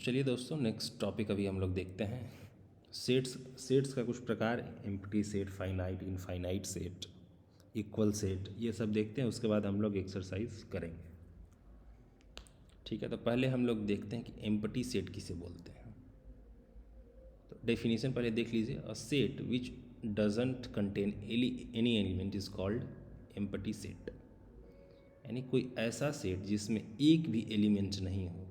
चलिए दोस्तों, next topic अभी हम लोग देखते हैं सेट्स। सेट्स का कुछ प्रकार, empty set, finite, infinite set, equal set, ये सब देखते हैं। उसके बाद हम लोग एक्सरसाइज करेंगे। ठीक है, तो पहले हम लोग देखते हैं कि एम्प्टी सेट किसे बोलते हैं। तो डेफिनेशन पहले देख लीजिए। A set which doesn't contain any element is called empty set. यानी कोई ऐसा सेट जिसमें एक भी एलिमेंट नहीं हो,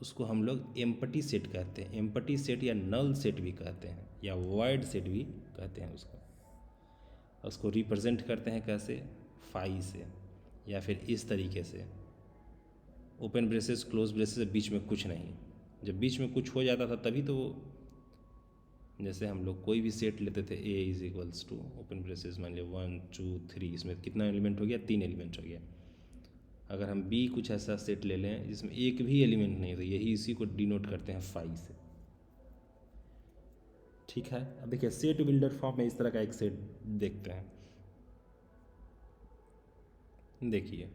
उसको हम लोग एम्प्टी सेट कहते हैं। एम्प्टी सेट या नल सेट भी कहते हैं, या वॉइड सेट भी कहते हैं उसको रिप्रेजेंट करते हैं कैसे? फाई से, या फिर इस तरीके से, ओपन ब्रेसेस क्लोज ब्रेसेस, बीच में कुछ नहीं। जब बीच में कुछ हो जाता था तभी तो, जैसे हम लोग कोई भी सेट लेते थे, A is equals to open braces, मान लिया 1 2 3, इसमें कितना एलिमेंट हो गया? 3 एलिमेंट हो गया। अगर हम बी कुछ ऐसा सेट ले लें जिसमें एक भी एलिमेंट नहीं, तो यही इसी को डिनोट करते हैं फाई से। ठीक है, अब देखिए सेट बिल्डर फॉर्म में इस तरह का एक सेट देखते हैं। देखिए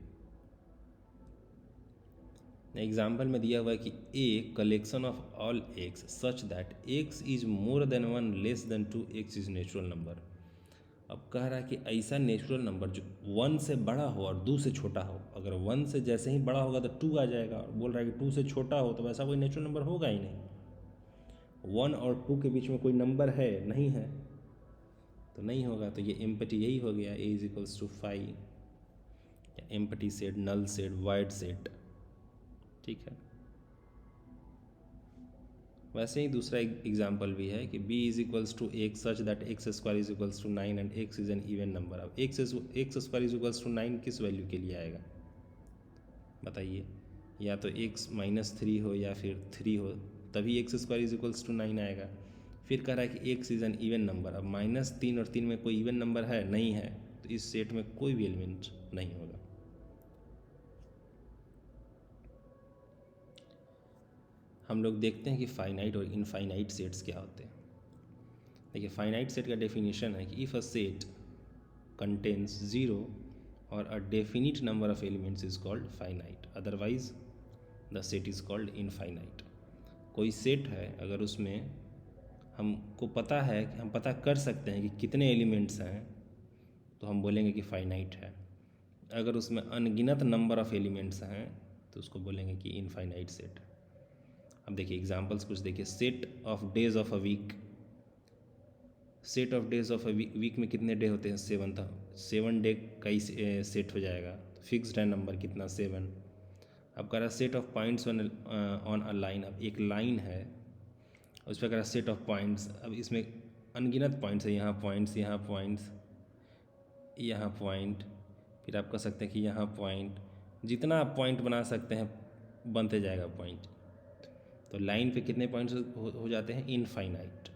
एग्जाम्पल में दिया हुआ है कि a collection of all x such that X is more than 1 less than 2, X is natural number. अब कह रहा है कि ऐसा नेचुरल नंबर जो 1 से बड़ा हो और 2 से छोटा हो। अगर 1 से जैसे ही बड़ा होगा तो 2 आ जाएगा, और बोल रहा है कि 2 से छोटा हो तो वैसा कोई नेचुरल नंबर होगा ही नहीं। 1 और 2 के बीच में कोई नंबर है नहीं है, तो नहीं होगा। तो ये एम्प्टी यही हो गया, A is equals to 5, empty set, null set, void set. ठीक है, वैसे ही दूसरा एग्जाम्पल भी है कि b is equals to X such that X square is equals to 9 and X is an even number. अब X square is equals to 9 किस value के लिए आएगा बताइए? या तो x -3 हो या फिर 3 हो, तभी x square is equals to 9 आएगा। फिर कह रहा है कि x is an even number. अब -3 और 3 में कोई इवन नंबर है नहीं है, तो इस सेट में कोई भी एलिमेंट नहीं होगा। हम लोग देखते हैं कि फाइनाइट और इनफाइनाइट सेट्स क्या होते हैं। देखिए फाइनाइट सेट का डेफिनेशन है कि इफ़ अ सेट कंटेन्स 0 और a definite number of elements is called finite, otherwise the set is called infinite. कोई सेट है, अगर उसमें हमको पता है कि हम पता कर सकते हैं कि कितने एलिमेंट्स हैं, तो हम बोलेंगे कि फाइनाइट है। अगर उसमें अनगिनत नंबर ऑफ एलिमेंट्स हैं तो उसको बोलेंगे कि इनफाइनाइट सेट है। अब देखिए एग्जांपल्स कुछ देखिए। Set of days of a week. Set of days of a week में कितने डे होते हैं? 7। था 7 डे का ही सेट हो जाएगा, तो फिक्स्ड है नंबर कितना? 7। अब कह रहा है set of points on a line. अब एक लाइन है, उस पर कह रहा है सेट ऑफ पॉइंट्स। अब इसमें अनगिनत पॉइंट्स है, यहाँ पॉइंट्स, यहाँ पॉइंट्स, यहाँ पॉइंट, फिर आप कह सकते हैं कि यहाँ पॉइंट। जितना आप पॉइंट बना सकते हैं बनते जाएगा पॉइंट। तो लाइन पे कितने पॉइंट्स हो जाते हैं? इनफाइनाइट।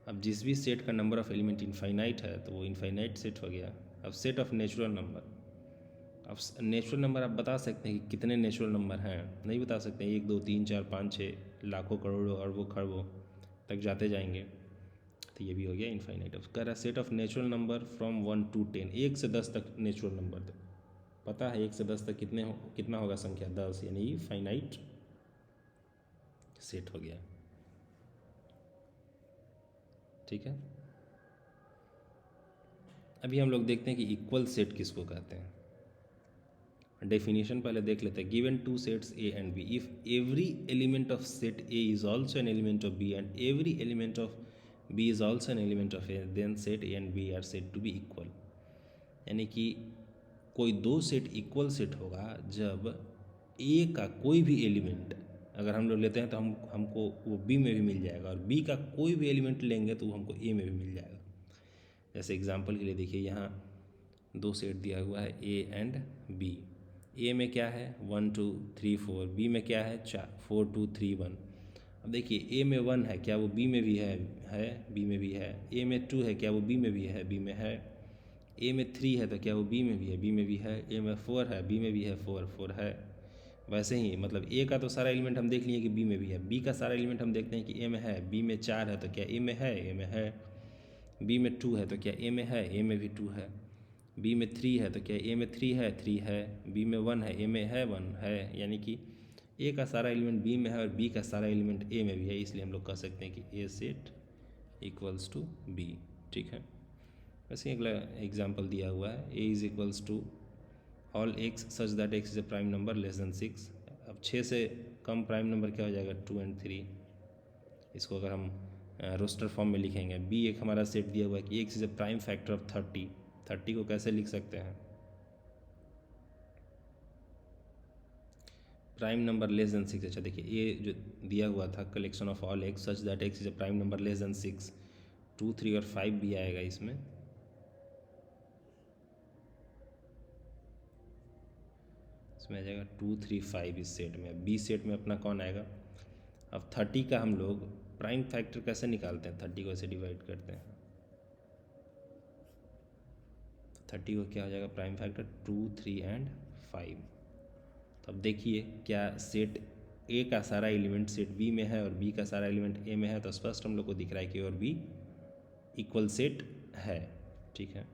अब जिस भी सेट का नंबर ऑफ एलिमेंट इनफाइनाइट है तो वो इनफाइनाइट सेट हो गया। अब सेट ऑफ नेचुरल नंबर। अब नेचुरल नंबर आप बता सकते हैं कि कितने नेचुरल नंबर हैं? नहीं बता सकते। 1 2 3 4 5 6, लाखों करोड़ों अरबों खरबों तक जाते जाएंगे, तो ये भी हो गया इनफाइनाइट। अब कह रहा है set of natural number from 1 to 10, 1 से 10 तक नेचुरल नंबर पता है। 1 से 10 तक कितना होगा संख्या? 10, यानी ये फाइनाइट सेट हो गया। ठीक है, अभी हम लोग देखते हैं कि इक्वल सेट किसको कहते हैं। डेफिनेशन पहले देख लेते हैं। Given two sets A and B, if every element of set A is also an element of B and every element of B is also an element of A, then set A and B are set to be equal. यानी कि कोई दो set equal set होगा जब ए का कोई भी element अगर हम लोग लेते हैं तो हमको वो बी में भी मिल जाएगा, और बी का कोई भी एलिमेंट लेंगे तो वो हमको ए में भी मिल जाएगा। जैसे एग्जांपल के लिए देखिए, यहाँ दो सेट दिया हुआ है ए एंड बी। ए में क्या है? 1 2 3 4। बी में क्या है? 4 2 3 1। अब देखिए ए में 1 है, क्या वो बी में भी है? बी में भी है। ए में 2 है, क्या वो बी में भी है? बी में है। ए में 3 है तो क्या वो बी में भी है? बी में भी है। ए में 4 है, बी में भी है, 4 है। वैसे ही मतलब ए का तो सारा एलिमेंट हम देख लिए कि बी में भी है, बी का सारा एलिमेंट हम देखते हैं कि ए में है। बी में 4 है तो क्या ए में है? ए में है। बी में 2 है तो क्या ए में है? ए में भी 2 है। बी में 3 है तो क्या ए में 3 है? 3 है। बी में 1 है, ए में है 1 है, यानी कि ए का सारा एलिमेंट बी में है और बी का सारा एलिमेंट ए में भी है, इसलिए हम लोग कह सकते हैं कि A set equals to B. ठीक है। वैसे अगला एग्जाम्पल दिया हुआ है, A is equals to all x such that x is a prime number less than 6। अब 6 से कम प्राइम नंबर क्या हो जाएगा? 2 और 3। इसको अगर हम रोस्टर फॉर्म में लिखेंगे, बी एक हमारा सेट दिया हुआ है कि x is a prime factor of 30। 30 को कैसे लिख सकते हैं? Prime number less than 6। अच्छा देखिए, ए जो दिया हुआ था collection of all x such that x is a prime number less than 6, 2, 3 और 5 भी आएगा इसमें। इसमें आ जाएगा 2, 3, 5 इस सेट में। बी सेट में अपना कौन आएगा? अब 30 का हम लोग प्राइम फैक्टर कैसे निकालते हैं? 30 को ऐसे डिवाइड करते हैं, 30 को क्या हो जाएगा प्राइम फैक्टर? 2, 3 एंड 5। तो अब देखिए क्या सेट ए का सारा एलिमेंट सेट बी में है और बी का सारा एलिमेंट ए में है, तो स्पष्ट हम लोग को दिख रहा है कि और बी इक्वल सेट है। ठीक है।